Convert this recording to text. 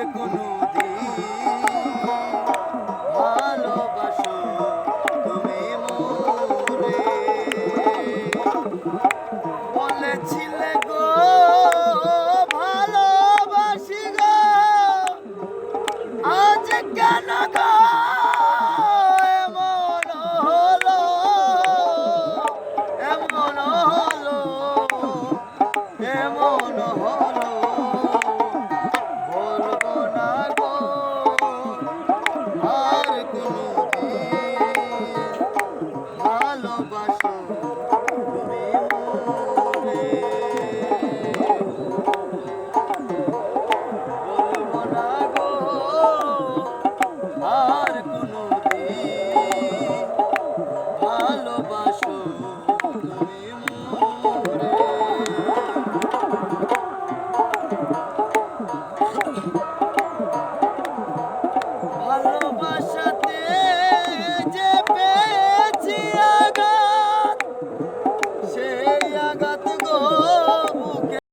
কোনো ভালোবাসো তুমি মোরে বলেছিলে গো ভালোবাসি গো আজ কেন গো এমন হলো এমন হলো এমন হলো বলবো না গো আর কোনোদিন ভালোবাসো তুমি মোরে বলবো না গো আর কোনোদিন ভালোবাসো তুমি মোরে